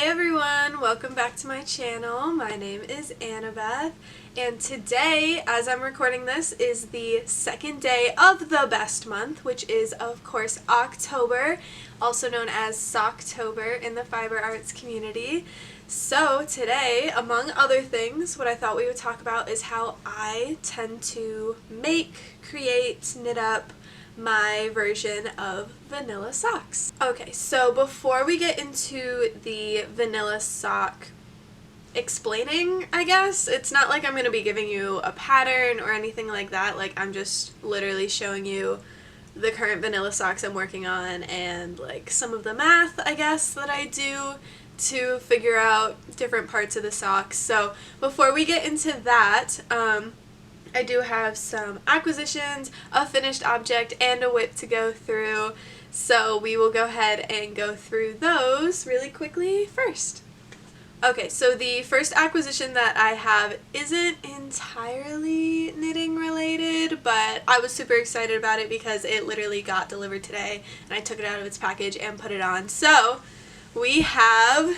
everyone, welcome back to my channel. My name is Annabeth, and today, as I'm recording this, is the second day of the best month, which is of course October, also known as Socktober in the fiber arts community. So today, among other things, what I thought we would talk about is how I tend to make, create, knit up my version of vanilla socks. Okay, so before we get into the vanilla sock explaining, I guess, it's not like I'm going to be giving you a pattern or anything like that. Like, I'm just literally showing you the current vanilla socks I'm working on and like some of the math, I guess, that I do to figure out different parts of the socks. So before we get into that, I do have some acquisitions, a finished object, and a whip to go through, so we will go ahead and go through those really quickly first. Okay, so the first acquisition that I have isn't entirely knitting related, but I was super excited about it because it literally got delivered today, and I took it out of its package and put it on. So we have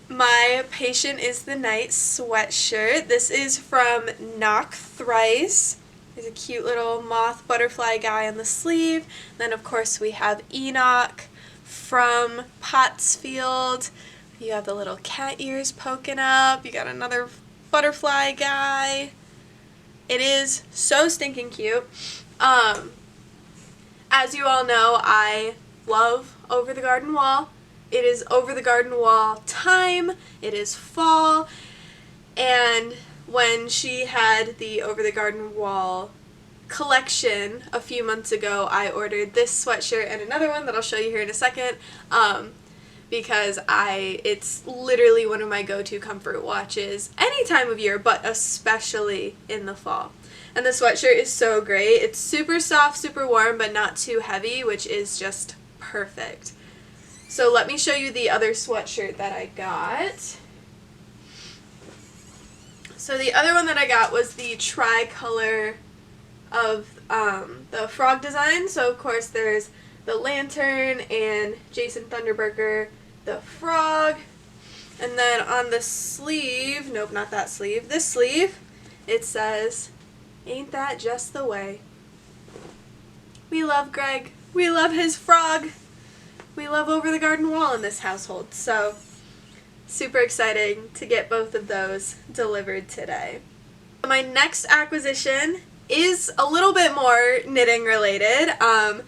my Patient is the Night sweatshirt. This is from Kock Thrice. There's a cute little moth butterfly guy on the sleeve. Then of course we have Enoch from Pottsfield. You have the little cat ears poking up. You got another butterfly guy. It is so stinking cute. As you all know, I love Over the Garden Wall. It is Over the Garden Wall time, it is fall, and when she had the Over the Garden Wall collection a few months ago, I ordered this sweatshirt and another one that I'll show you here in a second, because it's literally one of my go-to comfort watches any time of year, but especially in the fall. And the sweatshirt is so great. It's super soft, super warm, but not too heavy, which is just perfect. So let me show you the other sweatshirt that I got. So the other one that I got was the tricolor of the frog design. So of course there's the lantern and Jason Thunderburger, the frog. And then on the sleeve, nope, not that sleeve, this sleeve, it says, "Ain't that just the way?" We love Greg. We love his frog. We love Over the Garden Wall in this household, so super exciting to get both of those delivered today. My next acquisition is a little bit more knitting related. I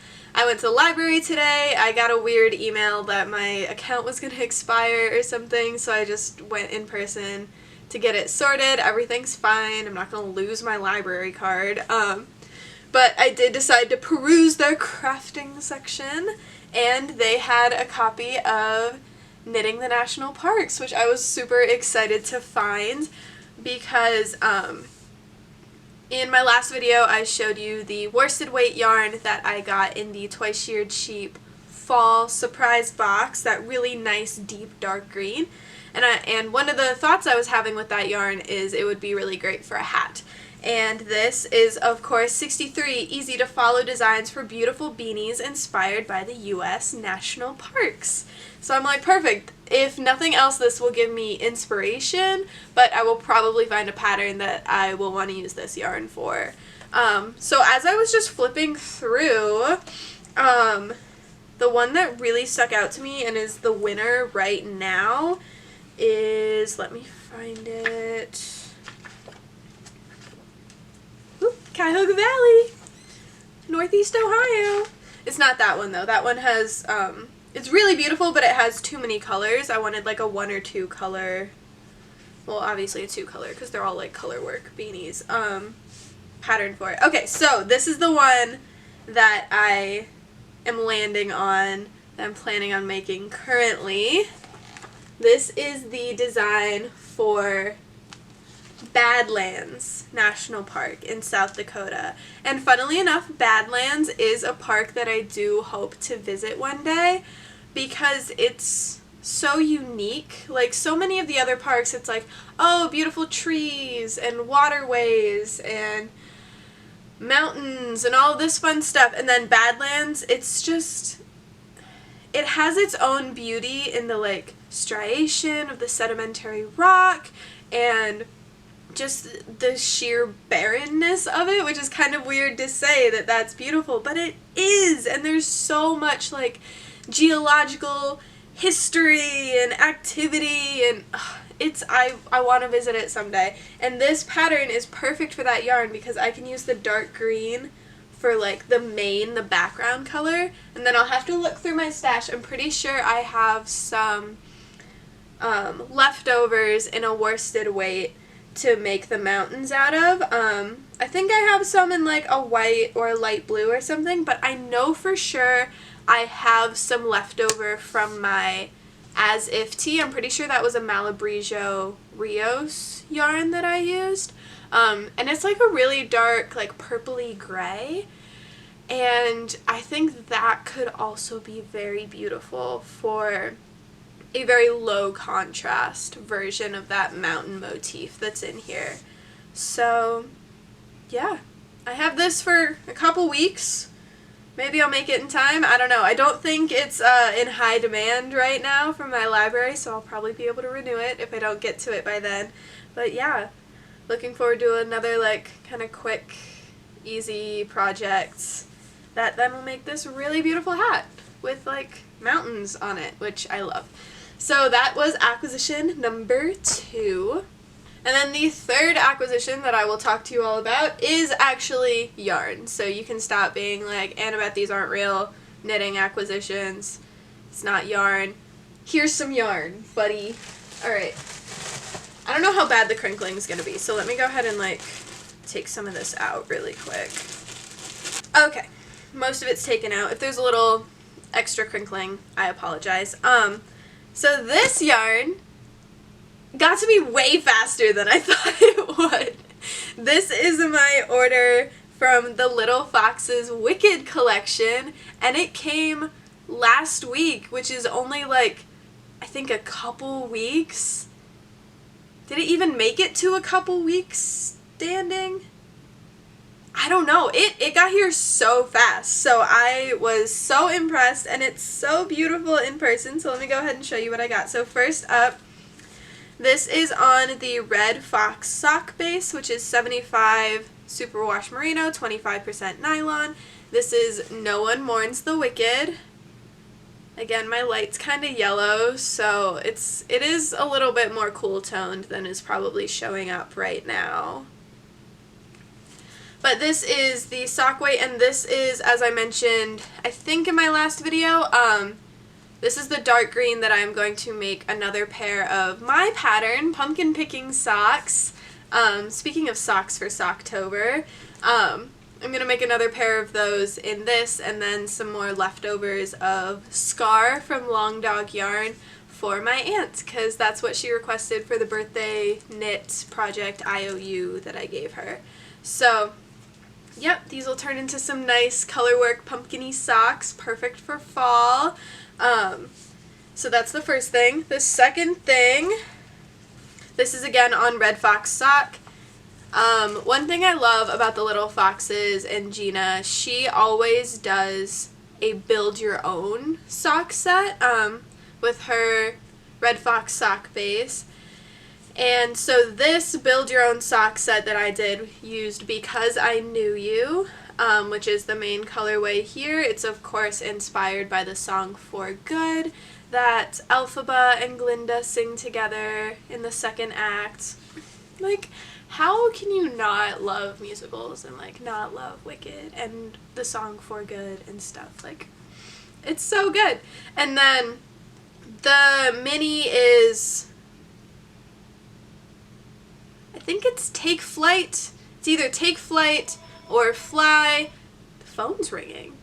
went to the library today. I got a weird email that my account was going to expire or something, so I just went in person to get it sorted. Everything's fine. I'm not going to lose my library card. But I did decide to peruse their crafting section, and they had a copy of Knitting the National Parks, which I was super excited to find because in my last video I showed you the worsted weight yarn that I got in the Twice Sheared Sheep fall surprise box, that really nice deep dark green. And one of the thoughts I was having with that yarn is it would be really great for a hat. And this is, of course, 63 easy-to-follow designs for beautiful beanies inspired by the U.S. National Parks. So I'm like, perfect. If nothing else, this will give me inspiration, but I will probably find a pattern that I will want to use this yarn for. So as I was just flipping through, the one that really stuck out to me and is the winner right now is, let me find it, Cuyahoga Valley, Northeast Ohio. It's not that one though. That one has, it's really beautiful, but it has too many colors. I wanted like a 1 or 2 color, well obviously a 2 color because they're all like color work beanies, pattern for it. Okay, so this is the one that I am landing on, that I'm planning on making currently. This is the design for Badlands National Park in South Dakota. And funnily enough, Badlands is a park that I do hope to visit one day because it's so unique. Like so many of the other parks, it's like, oh, beautiful trees and waterways and mountains and all this fun stuff. And then Badlands, it's just, it has its own beauty in the like striation of the sedimentary rock and just the sheer barrenness of it, which is kind of weird to say that that's beautiful, but it is. And there's so much like geological history and activity, and I want to visit it someday. And this pattern is perfect for that yarn because I can use the dark green for like the background color, and then I'll have to look through my stash. I'm pretty sure I have some leftovers in a worsted weight to make the mountains out of. I think I have some in like a white or a light blue or something, but I know for sure I have some leftover from my As If tee. I'm pretty sure that was a Malabrigo Rios yarn that I used. And it's like a really dark, like purpley gray. And I think that could also be very beautiful for a very low contrast version of that mountain motif that's in here. So yeah, I have this for a couple weeks. Maybe I'll make it in time. I don't know. I don't think it's in high demand right now from my library, so I'll probably be able to renew it if I don't get to it by then. But yeah, looking forward to another like kind of quick, easy project that then will make this really beautiful hat with like mountains on it, which I love. So that was acquisition number 2. And then the third acquisition that I will talk to you all about is actually yarn. So you can stop being like, Annabeth, these aren't real knitting acquisitions. It's not yarn. Here's some yarn, buddy. Alright. I don't know how bad the crinkling is going to be, so let me go ahead and like take some of this out really quick. Okay. Most of it's taken out. If there's a little extra crinkling, I apologize. So this yarn got to me way faster than I thought it would. This is my order from the Little Foxes Wicked collection, and it came last week, which is only like, I think a couple weeks. Did it even make it to a couple weeks standing? I don't know. It got here so fast, so I was so impressed, and it's so beautiful in person, so let me go ahead and show you what I got. So first up, this is on the Red Fox sock base, which is 75 superwash merino, 25% nylon. This is No One Mourns the Wicked. Again, my light's kind of yellow, so it is a little bit more cool toned than is probably showing up right now. But this is the sock weight, and this is, as I mentioned, I think in my last video, this is the dark green that I'm going to make another pair of my pattern, pumpkin picking socks. Speaking of socks for Socktober, I'm going to make another pair of those in this, and then some more leftovers of Scar from Long Dog Yarn for my aunt, because that's what she requested for the birthday knit project IOU that I gave her. So yep, these will turn into some nice colorwork pumpkin-y socks, perfect for fall. So that's the first thing. The second thing, this is again on Red Fox sock. One thing I love about the Little Foxes and Gina, she always does a build your own sock set with her Red Fox sock base. And so this build your own sock set that I did used Because I Knew You, which is the main colorway here. It's of course inspired by the song For Good that Elphaba and Glinda sing together in the second act. Like, how can you not love musicals and like not love Wicked and the song For Good and stuff? Like, it's so good. And then the mini is, I think it's Take Flight. It's either Take Flight or Fly. The phone's ringing.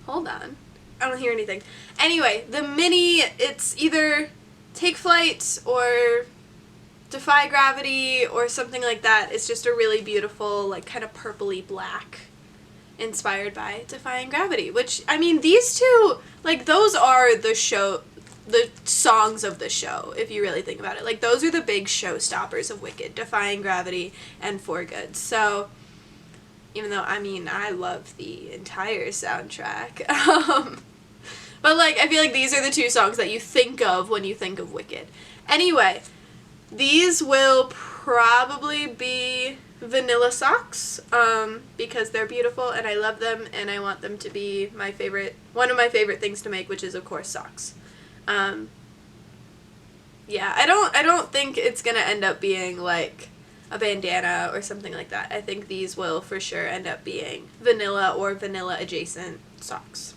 Hold on. I don't hear anything. Anyway, the mini, it's either Take Flight or Defy Gravity or something like that. It's just a really beautiful, like kind of purpley black, inspired by Defying Gravity. Which, I mean, these two, like those are the songs of the show, if you really think about it. Like, those are the big showstoppers of Wicked, Defying Gravity and For Good. So, even though, I mean, I love the entire soundtrack. But, like, I feel like these are the two songs that you think of when you think of Wicked. Anyway, these will probably be vanilla socks, because they're beautiful and I love them and I want them to be my favorite, one of my favorite things to make, which is, of course, socks. Yeah, I don't think it's gonna end up being, like, a bandana or something like that. I think these will for sure end up being vanilla or vanilla adjacent socks.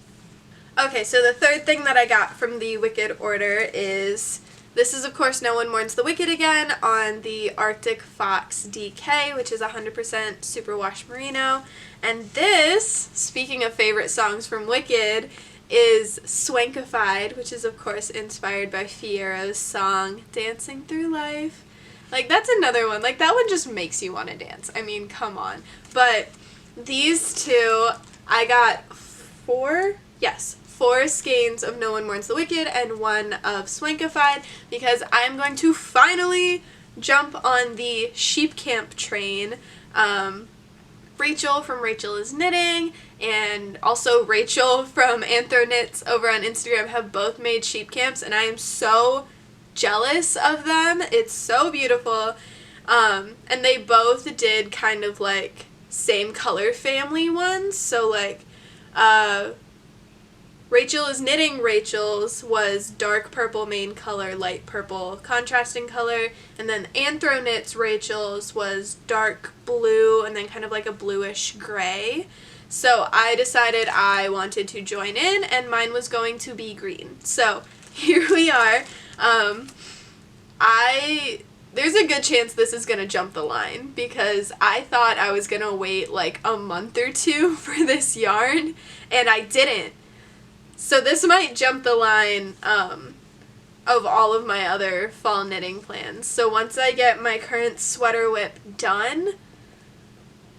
Okay, so the third thing that I got from the Wicked order is, this is of course No One Mourns the Wicked again on the Arctic Fox DK, which is 100% superwash merino. And this, speaking of favorite songs from Wicked, is Swankified, which is of course inspired by Fiero's song Dancing Through Life. Like, that's another one. Like, that one just makes you want to dance. I mean, come on. But these two, I got four skeins of No One Mourns the Wicked and one of Swankified, because I'm going to finally jump on the sheep camp train. Rachel from Rachel is Knitting and also Rachel from Anthro Knits over on Instagram have both made sheep camps, and I am so jealous of them. It's so beautiful. And they both did kind of like same color family ones. So like Rachel is Knitting Rachel's was dark purple main color, light purple contrasting color, and then Anthro Knits Rachel's was dark blue and then kind of like a bluish gray. So I decided I wanted to join in, and mine was going to be green. So here we are. There's a good chance this is going to jump the line, because I thought I was going to wait like a month or two for this yarn, and I didn't. So this might jump the line of all of my other fall knitting plans. So once I get my current sweater whip done,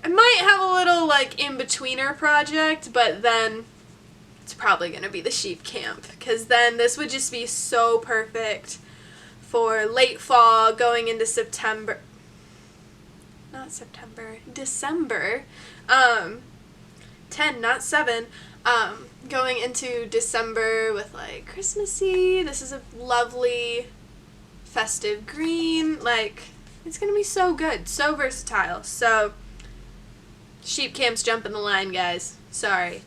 I might have a little like in-betweener project, but then it's probably going to be the sheep camp, because then this would just be so perfect for late fall going into December. 10, not 7. Going into December with like Christmassy. This is a lovely festive green. Like, it's gonna be so good, so versatile. So sheep camp's jumping the line, guys. Sorry.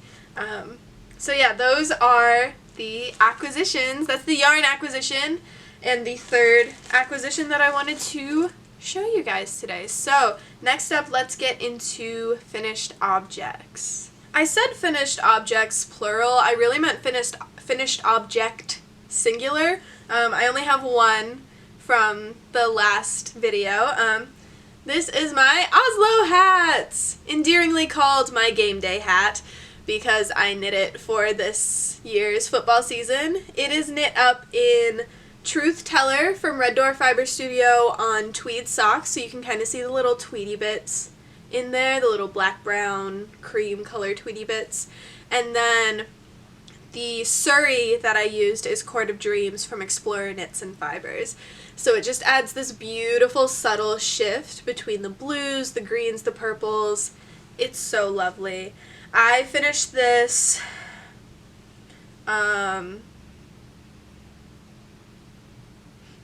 So yeah, those are the acquisitions. That's the yarn acquisition and the third acquisition that I wanted to show you guys today. So next up, let's get into finished objects. I said finished objects plural. I really meant finished object singular. I only have one from the last video. This is my Oslo hat, endearingly called my game day hat, because I knit it for this year's football season. It is knit up in Truth Teller from Red Door Fibre Studio on tweed socks, so you can kind of see the little tweedy bits in there, the little black, brown, cream color tweedy bits. And then the Suri that I used is Court of Dreams from Explorer Knits and Fibers. So it just adds this beautiful subtle shift between the blues, the greens, the purples. It's so lovely. I finished this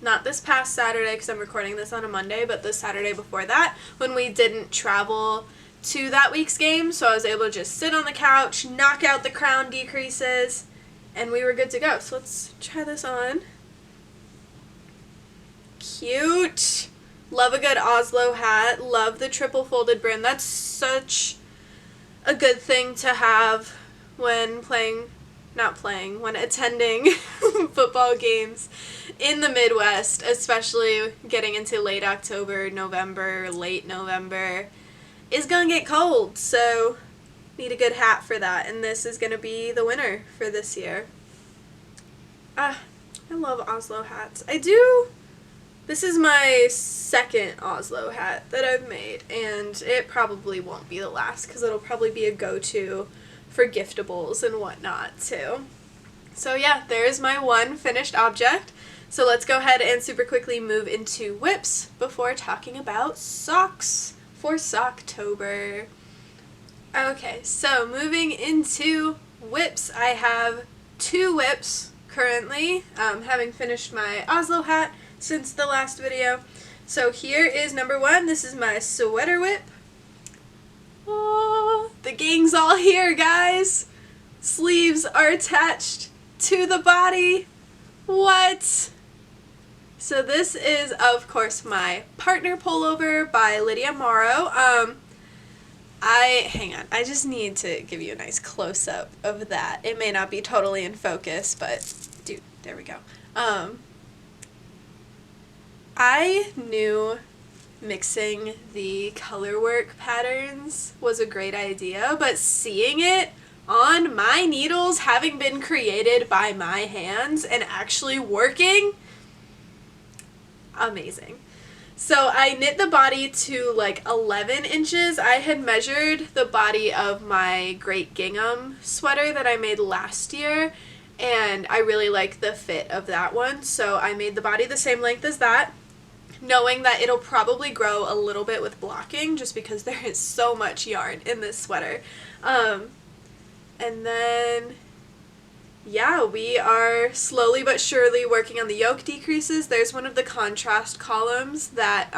not this past Saturday, because I'm recording this on a Monday, but the Saturday before that, when we didn't travel to that week's game, so I was able to just sit on the couch, knock out the crown decreases, and we were good to go. So let's try this on. Cute! Love a good Oslo hat. Love the triple folded brim. That's such a good thing to have when when attending football games in the Midwest, especially getting into late October, November, late November. It's gonna get cold, so need a good hat for that, and this is gonna be the winner for this year. I love Oslo hats. This is my second Oslo hat that I've made, and it probably won't be the last, because it'll probably be a go-to for giftables and whatnot too. So yeah, there's my one finished object. So let's go ahead and super quickly move into whips before talking about socks for Socktober. Okay, so moving into whips, I have 2 whips currently, having finished my Oslo hat since the last video. So here is number 1. This is my sweater whip. Oh, the gang's all here, guys. Sleeves are attached to the body. What? So this is, of course, my partner pullover by Lydia Morrow. Hang on, I just need to give you a nice close-up of that. It may not be totally in focus, but, dude, there we go. I knew mixing the color work patterns was a great idea, but seeing it on my needles, having been created by my hands and actually working, amazing. So I knit the body to like 11 inches. I had measured the body of my Great Gingham sweater that I made last year, and I really like the fit of that one. So I made the body the same length as that, knowing that it'll probably grow a little bit with blocking just because there is so much yarn in this sweater. And then, yeah, we are slowly but surely working on the yoke decreases. There's one of the contrast columns that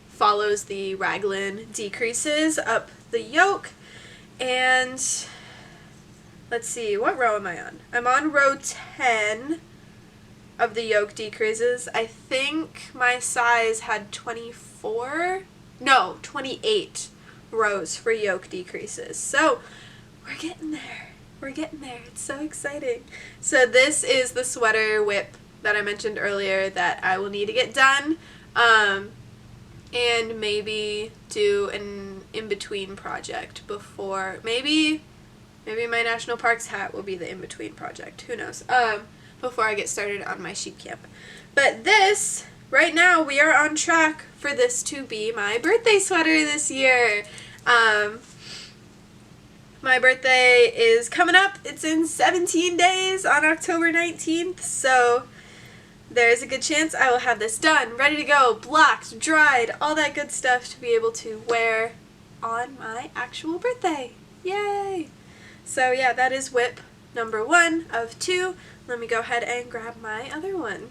follows the raglan decreases up the yoke. And let's see, what row am I on? I'm on row 10 of the yoke decreases. I think my size had 28 rows for yoke decreases. So we're getting there. We're getting there. It's so exciting. So this is the sweater whip that I mentioned earlier that I will need to get done, and maybe do an in-between project before, maybe my National Parks hat will be the in-between project. Who knows? Before I get started on my sheep camp. But this, right now, we are on track for this to be my birthday sweater this year. My birthday is coming up. It's in 17 days on October 19th, so there's a good chance I will have this done, ready to go, blocked, dried, all that good stuff to be able to wear on my actual birthday. Yay! So yeah, that is whip number 1 of 2. Let me go ahead and grab my other one.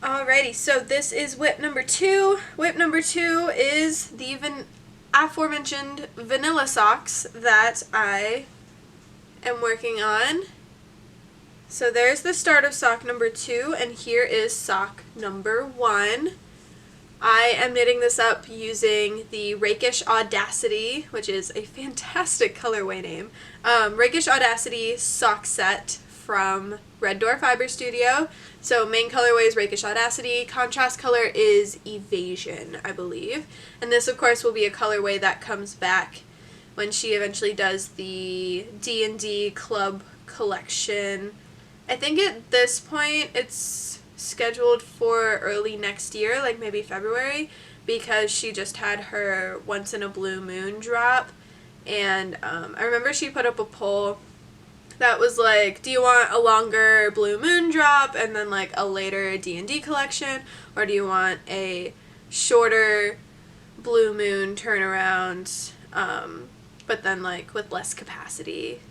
Alrighty, so this is whip number 2. Whip number 2 is the aforementioned vanilla socks that I am working on. So there's the start of sock number 2, and here is sock number 1. I am knitting this up using the Rakish Audacity, which is a fantastic colorway name. Rakish Audacity sock set from Red Door Fibre Studio. So main colorway is Rakish Audacity. Contrast color is Evasion, I believe. And this, of course, will be a colorway that comes back when she eventually does the D&D Club collection. I think at this point it's scheduled for early next year, like maybe February, because she just had her Once in a Blue Moon drop. And I remember she put up a poll that was like, do you want a longer Blue Moon drop and then like a later D&D collection, or do you want a shorter Blue Moon turnaround, but then like with less capacity?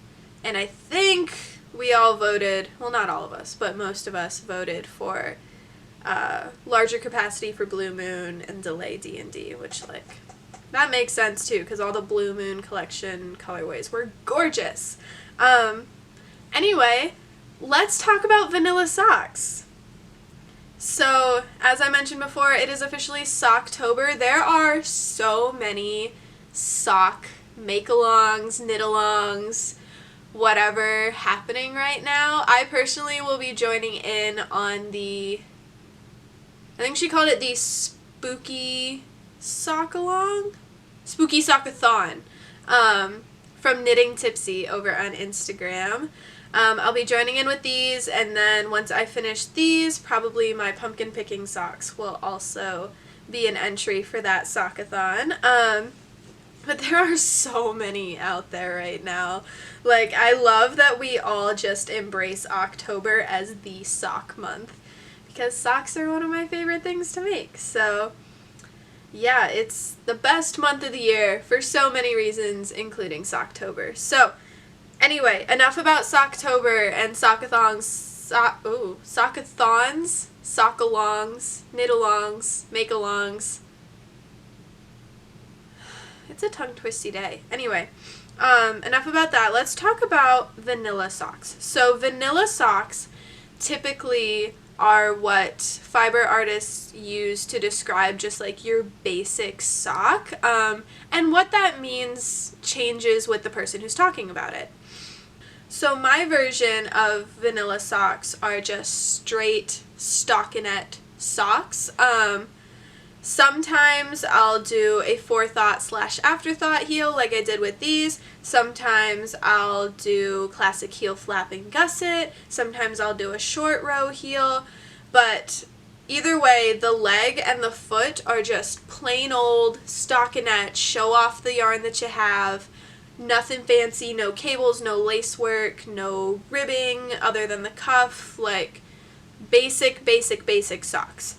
And I think we all voted, well, not all of us, but most of us voted for larger capacity for Blue Moon and delay D&D, which like, that makes sense too, because all the Blue Moon collection colorways were gorgeous. Anyway, let's talk about vanilla socks. So, as I mentioned before, it is officially Socktober. There are so many sock make-alongs, knit-alongs, whatever happening right now. I personally will be joining in on the, I think she called it the Spooky Sock-along? Spooky Sock-a-thon, from Knitting Tipsy over on Instagram. I'll be joining in with these, and then once I finish these, probably my pumpkin picking socks will also be an entry for that sock-a-thon. But there are so many out there right now. Like, I love that we all just embrace October as the sock month, because socks are one of my favorite things to make. So yeah, it's the best month of the year for so many reasons, including Socktober. So Anyway, enough about Socktober and sockathons, sockathons, sock-alongs, knit-alongs, make-alongs. It's a tongue-twisty day. Anyway, enough about that. Let's talk about vanilla socks. So vanilla socks typically are what fiber artists use to describe just like your basic sock. And what that means changes with the person who's talking about it. So my version of vanilla socks are just straight stockinette socks. Sometimes I'll do a forethought / afterthought heel like I did with these. Sometimes I'll do classic heel flapping gusset. Sometimes I'll do a short row heel. But either way, the leg and the foot are just plain old stockinette. Show off the yarn that you have. Nothing fancy, no cables, no lace work, no ribbing other than the cuff. Like basic socks.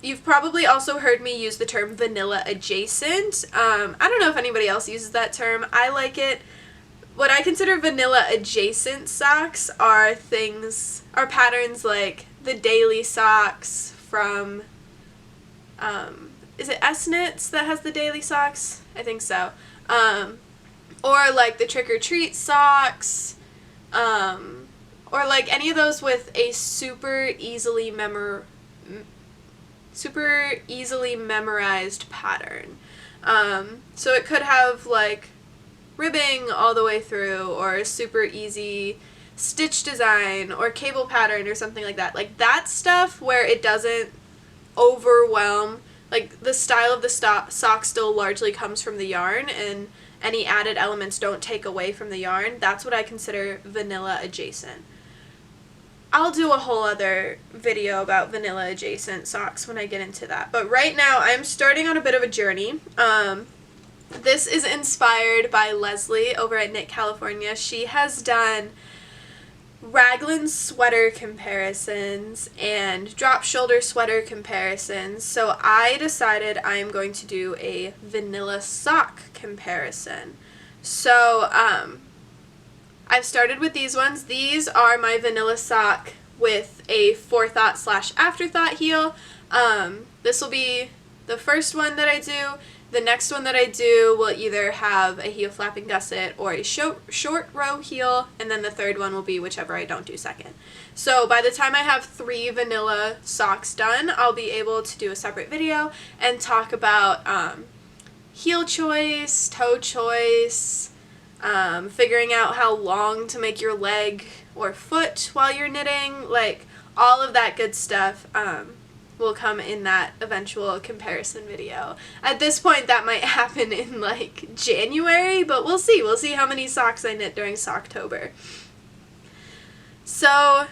You've probably also heard me use the term vanilla adjacent. I don't know if anybody else uses that term. I like it. What I consider vanilla adjacent socks are patterns like the daily socks from, is it S-Knits that has the daily socks? I think so. Or like the trick or treat socks, or like any of those with a super easily memorized pattern. So it could have like ribbing all the way through, or a super easy stitch design or cable pattern or something like that. Like that stuff where it doesn't overwhelm, like the style of the sock still largely comes from the yarn and any added elements don't take away from the yarn. That's what I consider vanilla adjacent. I'll do a whole other video about vanilla adjacent socks when I get into that. But right now I'm starting on a bit of a journey. This is inspired by Leslie over at Knit California. She has done raglan sweater comparisons and drop shoulder sweater comparisons. So I decided I'm going to do a vanilla sock comparison. So I've started with these ones. These are my vanilla sock with a forethought / afterthought heel. This will be the first one that I do. The next one that I do will either have a heel flapping gusset or a short row heel, and then the third one will be whichever I don't do second. So by the time I have 3 vanilla socks done, I'll be able to do a separate video and talk about heel choice, toe choice, figuring out how long to make your leg or foot while you're knitting, like all of that good stuff will come in that eventual comparison video. At this point that might happen in like January, but we'll see. We'll see how many socks I knit during Socktober. So,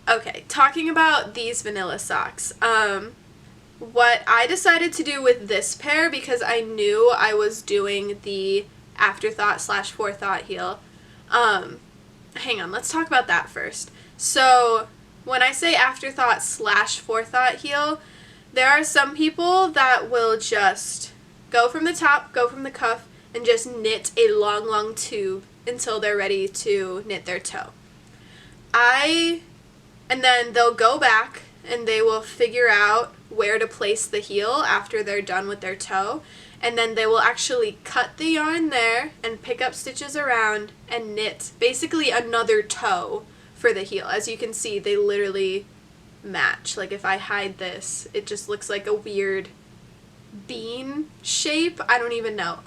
okay, talking about these vanilla socks. What I decided to do with this pair, because I knew I was doing the afterthought / forethought heel. Hang on, let's talk about that first. So when I say afterthought / forethought heel, there are some people that will just go from the top, go from the cuff, and just knit a long tube until they're ready to knit their toe. And then they'll go back and they will figure out where to place the heel after they're done with their toe, and then they will actually cut the yarn there and pick up stitches around and knit basically another toe for the heel. As you can see, they literally match. Like if I hide this, it just looks like a weird bean shape. I don't even know.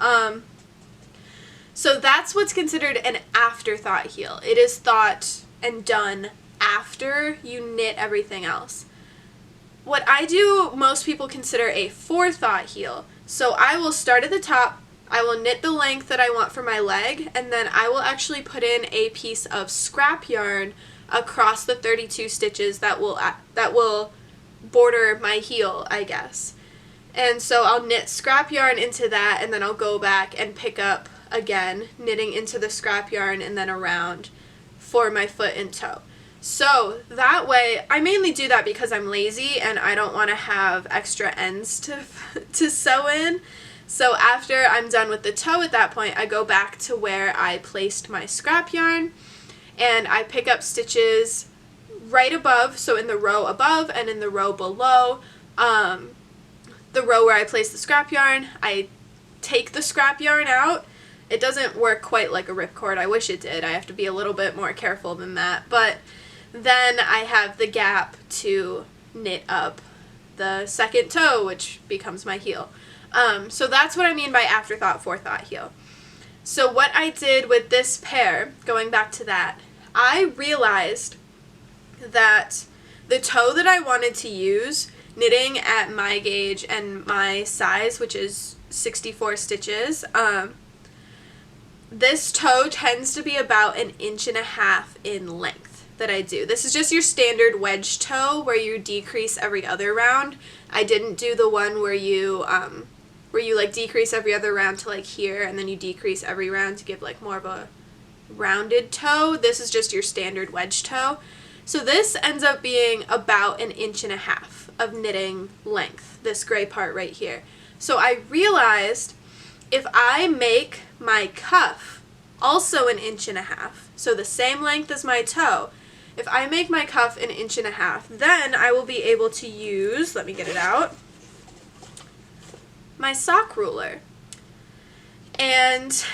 So that's what's considered an afterthought heel. It is thought and done after you knit everything else. What I do, most people consider a forethought heel. So I will start at the top, I will knit the length that I want for my leg, and then I will actually put in a piece of scrap yarn across the 32 stitches that will border my heel, I guess. And so I'll knit scrap yarn into that, and then I'll go back and pick up again, knitting into the scrap yarn and then around for my foot and toe. So that way, I mainly do that because I'm lazy and I don't want to have extra ends to sew in. So after I'm done with the toe at that point, I go back to where I placed my scrap yarn, and I pick up stitches right above, so in the row above and in the row below, the row where I placed the scrap yarn, I take the scrap yarn out. It doesn't work quite like a ripcord. I wish it did. I have to be a little bit more careful than that. But then I have the gap to knit up the second toe, which becomes my heel. So that's what I mean by afterthought, forethought heel. So what I did with this pair, going back to that, I realized that the toe that I wanted to use, knitting at my gauge and my size, which is 64 stitches, this toe tends to be about 1.5 inches in length that I do. This is just your standard wedge toe where you decrease every other round. I didn't do the one where you like decrease every other round to like here, and then you decrease every round to give like more of a rounded toe. This is just your standard wedge toe. So this ends up being about 1.5 inches of knitting length, this gray part right here. So I realized if I make my cuff also 1.5 inches, so the same length as my toe, if I make my cuff 1.5 inches, then I will be able to use, let me get it out, my sock ruler. And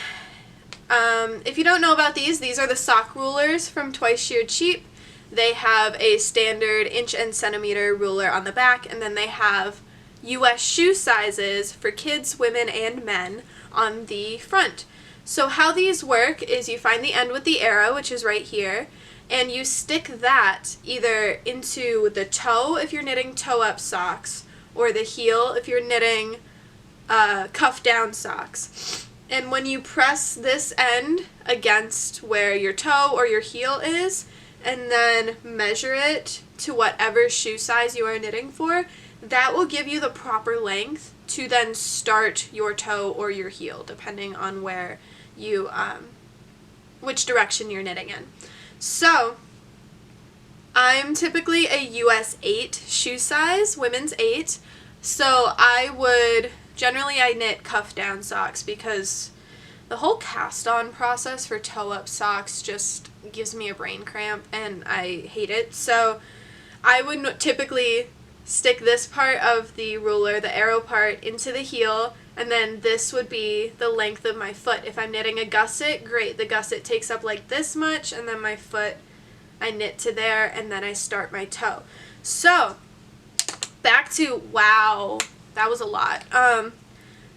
if you don't know about these are the sock rulers from Twice Sheared Cheap. They have a standard inch and centimeter ruler on the back, and then they have US shoe sizes for kids, women, and men on the front. So how these work is you find the end with the arrow, which is right here, and you stick that either into the toe if you're knitting toe-up socks, or the heel if you're knitting cuff-down socks. And when you press this end against where your toe or your heel is, and then measure it to whatever shoe size you are knitting for, that will give you the proper length to then start your toe or your heel, depending on where you, which direction you're knitting in. So, I'm typically a US 8 shoe size, women's 8, so generally I knit cuff down socks because the whole cast on process for toe up socks just gives me a brain cramp and I hate it. So I would typically stick this part of the ruler, the arrow part, into the heel, and then this would be the length of my foot. If I'm knitting a gusset, great, the gusset takes up like this much, and then my foot, I knit to there, and then I start my toe. So back to, wow, that was a lot.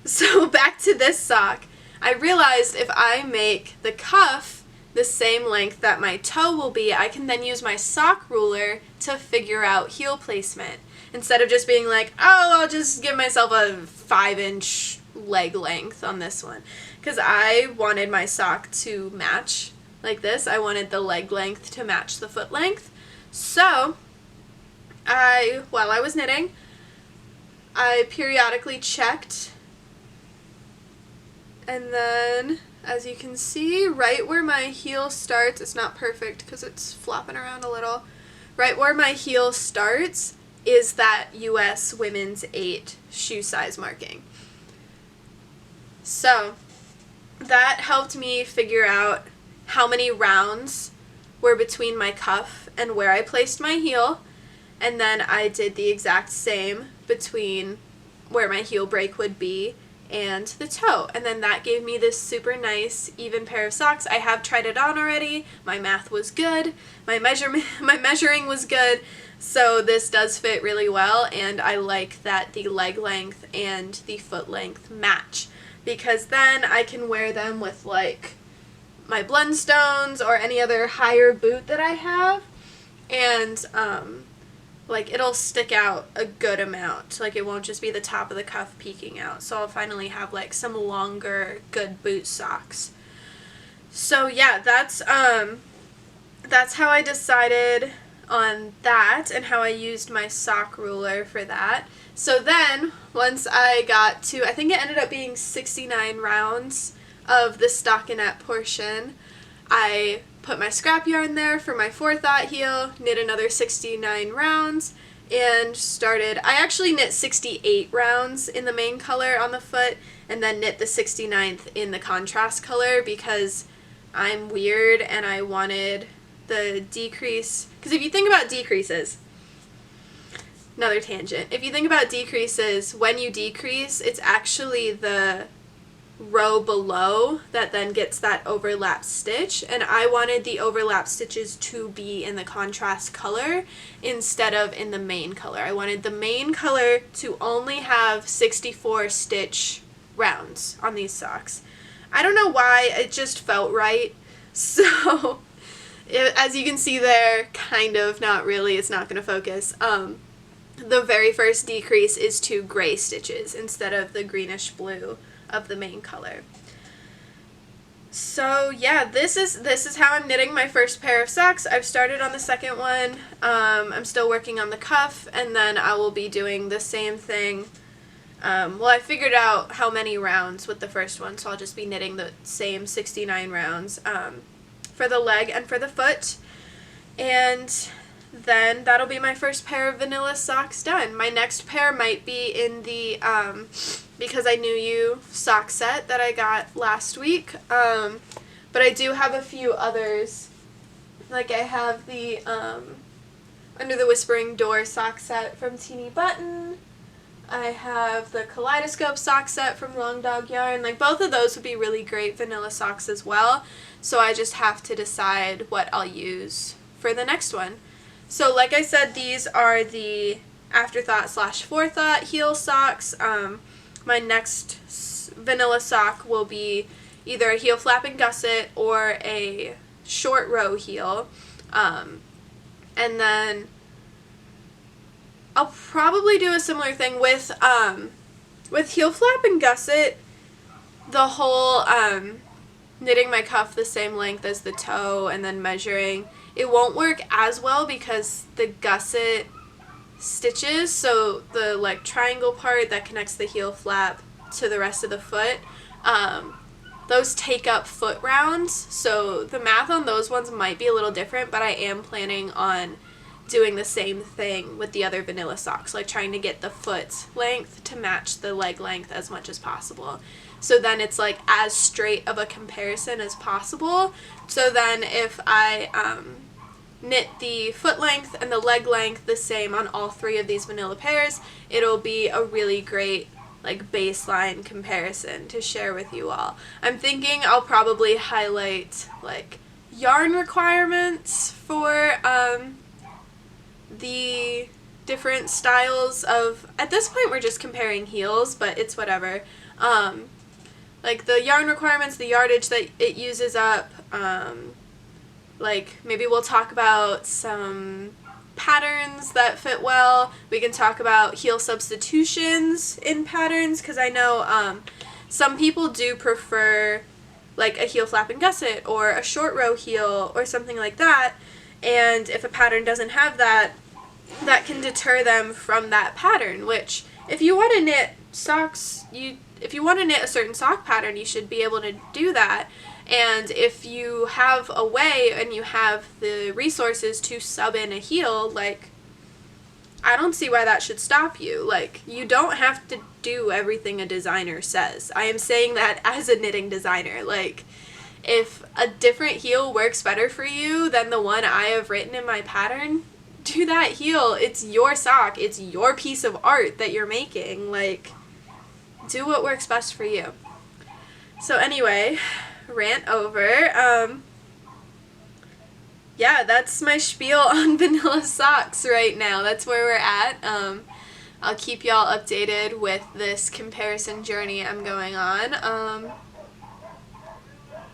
So back to this sock. I realized if I make the cuff the same length that my toe will be, I can then use my sock ruler to figure out heel placement. Instead of just being like, oh, I'll just give myself a 5-inch leg length on this one. Because I wanted my sock to match like this. I wanted the leg length to match the foot length. So, while I was knitting, I periodically checked. And then, as you can see, right where my heel starts, it's not perfect because it's flopping around a little. Right where my heel starts is that US women's 8 shoe size marking. So, that helped me figure out how many rounds were between my cuff and where I placed my heel. And then I did the exact same between where my heel break would be and the toe, and then that gave me this super nice even pair of socks. I have tried it on already. My math was good, my measuring was good, so this does fit really well, and I like that the leg length and the foot length match, because then I can wear them with like my Blundstones or any other higher boot that I have, and like it'll stick out a good amount. Like it won't just be the top of the cuff peeking out. So I'll finally have like some longer good boot socks. So yeah, that's how I decided on that and how I used my sock ruler for that. So then once I got to, I think it ended up being 69 rounds of the stockinette portion, I put my scrap yarn there for my forethought heel, knit another 69 rounds, and started, I actually knit 68 rounds in the main color on the foot and then knit the 69th in the contrast color because I'm weird and I wanted the decrease, because if you think about decreases, another tangent, if you think about decreases, when you decrease, it's actually the row below that then gets that overlap stitch, and I wanted the overlap stitches to be in the contrast color instead of in the main color. I wanted the main color to only have 64 stitch rounds on these socks. I don't know why, it just felt right. So as you can see there, kind of, not really, it's not going to focus. The very first decrease is 2 gray stitches instead of the greenish blue of the main color. So yeah, this is how I'm knitting my first pair of socks. I've started on the second one. I'm still working on the cuff, and then I will be doing the same thing. Well, I figured out how many rounds with the first one, so I'll just be knitting the same 69 rounds for the leg and for the foot. And then that'll be my first pair of vanilla socks done. My next pair might be in the Because I Knew You sock set that I got last week. But I do have a few others. Like I have the Under the Whispering Door sock set from Teeny Button. I have the Kaleidoscope sock set from Long Dog Yarn. Like, both of those would be really great vanilla socks as well. So I just have to decide what I'll use for the next one. So like I said, these are the Afterthought / Forethought heel socks. My next vanilla sock will be either a heel flap and gusset or a short row heel. And then I'll probably do a similar thing with heel flap and gusset. The whole knitting my cuff the same length as the toe and then measuring, it won't work as well because the gusset stitches, so the like triangle part that connects the heel flap to the rest of the foot, those take up foot rounds, so the math on those ones might be a little different, but I am planning on doing the same thing with the other vanilla socks, like trying to get the foot length to match the leg length as much as possible. So then it's like as straight of a comparison as possible. So then if I knit the foot length and the leg length the same on all 3 of these vanilla pairs, it'll be a really great like baseline comparison to share with you all. I'm thinking I'll probably highlight like yarn requirements for the different styles of, at this point we're just comparing heels, but it's whatever. Like the yarn requirements, the yardage that it uses up, like maybe we'll talk about some patterns that fit well. We can talk about heel substitutions in patterns, because I know some people do prefer like a heel flap and gusset or a short row heel or something like that, and if a pattern doesn't have that, that can deter them from that pattern, which if you want to knit socks, if you want to knit a certain sock pattern, you should be able to do that. And if you have a way and you have the resources to sub in a heel, like, I don't see why that should stop you. Like, you don't have to do everything a designer says. I am saying that as a knitting designer. Like, if a different heel works better for you than the one I have written in my pattern, do that heel. It's your sock. It's your piece of art that you're making. Like, do what works best for you. So anyway, rant over. Yeah, that's my spiel on vanilla socks right now. That's where we're at. I'll keep y'all updated with this comparison journey I'm going on.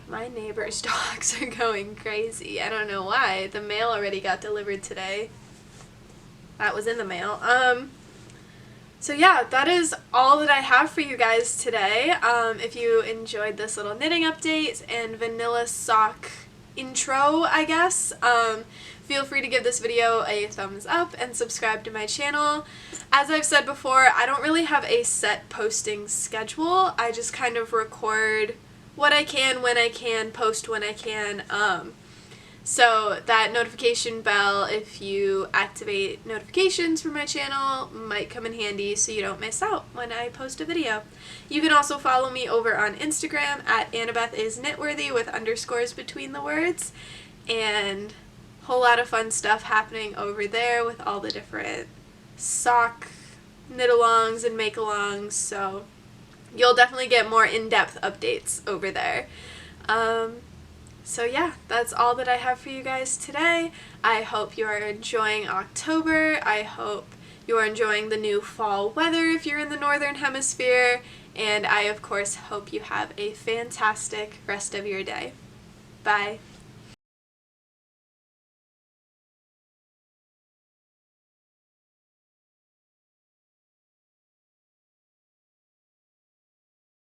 My neighbor's dogs are going crazy. I don't know why. The mail already got delivered today. That was in the mail. So yeah, that is all that I have for you guys today. If you enjoyed this little knitting update and vanilla sock intro, I guess, feel free to give this video a thumbs up and subscribe to my channel. As I've said before, I don't really have a set posting schedule. I just kind of record what I can, when I can, post when I can. So that notification bell, if you activate notifications for my channel, might come in handy so you don't miss out when I post a video. You can also follow me over on Instagram at AnnabethIsKnitworthy with underscores between the words, and a whole lot of fun stuff happening over there with all the different sock knit-alongs and make-alongs, so you'll definitely get more in-depth updates over there. So yeah, that's all that I have for you guys today. I hope you are enjoying October. I hope you are enjoying the new fall weather if you're in the Northern Hemisphere. And I, of course, hope you have a fantastic rest of your day. Bye.